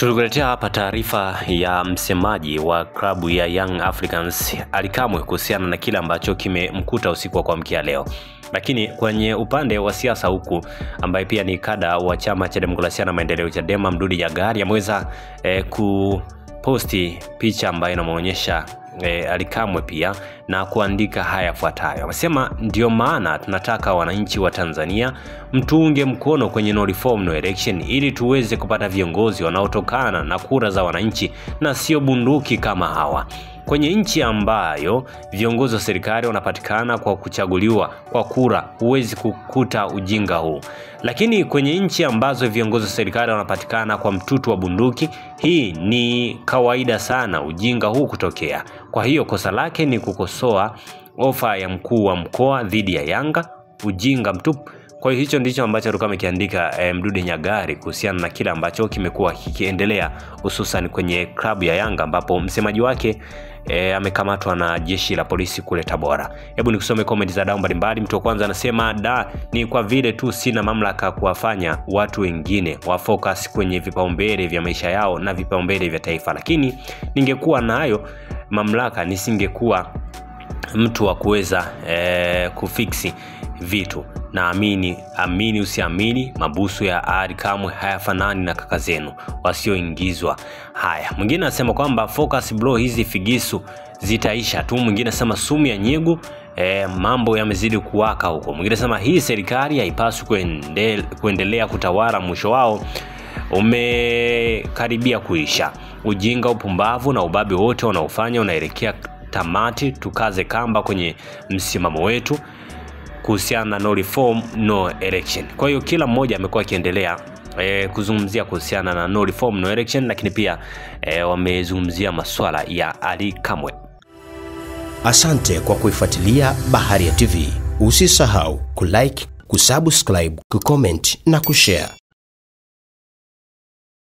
Tulikuletea hapa taarifa ya msemaji wa klabu ya Young Africans Ally Kamwe kuhusiana na kile ambacho kimemkuta usiku wa kuamkia leo. Lakini kwenye upande wa siasa huku, ambaye pia ni kada wa chama cha demokrasia na maendeleo Chadema, Mdude Nyagali ameweza kuposti picha ambayo inamuonyesha Ally Kamwe pia na kuandika haya yafuatayo. Anasema ndio maana tunataka wananchi wa Tanzania mtuunge mkono kwenye no reform no election ili tuweze kupata viongozi wanaotokana na kura za wananchi na sio bunduki kama hawa. Kwenye nchi ambayo viongozi wa serikali wanapatikana kwa kuchaguliwa kwa kura, huwezi kukuta ujinga huu. Lakini kwenye nchi ambazo viongozi wa serikali wanapatikana kwa mtutu wa bunduki, hii ni kawaida sana ujinga huu kutokea. Kwa hiyo kosa lake ni kukosoa ofa ya mkuu wa mkoa dhidi ya Yanga, ujinga mtupu. Kwa hiyo hicho ndicho ambacho alikuwa amekiandika Mdude Nyagali kuhusiana na kile ambacho kimekuwa kikiendelea hususan kwenye klabu ya Yanga, ambapo msemaji wake amekamatwa na jeshi la polisi kule Tabora. Hebu nikusome comment za dau mbalimbali. Mtu wa kwanza anasema ni kwa vile tu sina mamlaka kuwafanya watu wengine wa focus kwenye vipaumbele vya maisha yao na vipaumbele vya taifa, lakini ningekuwa nayo mamlaka nisingekuwa mtu wa kuweza kufiksi vitu. Na amini usiamini, mabusu ya Ally Kamwe hayafanani na kaka zenu wasioingizwa. Haya, mwingine anasema kwamba focus bro, hizi figisu zitaisha tu. Mwingine anasema sumu ya nyegu, mambo yamezidi kuwaka huko. Mwingine anasema hii serikali haipaswi kuendelea kutawala, mwisho wao umekaribia kuisha. Ujinga, upumbavu na ubabe wote wanaofanya unaelekea tamati. Tukaze kamba kwenye msimamo wetu kuhusiana na no reform no election. Kwa hiyo kila mmoja amekuwa akiendelea kuzungumzia kuhusiana na no reform no election, lakini pia wamezungumzia masuala ya Ally Kamwe. Asante kwa kuifuatilia Baharia TV. Usisahau kulike, kusubscribe, kucomment na kushare.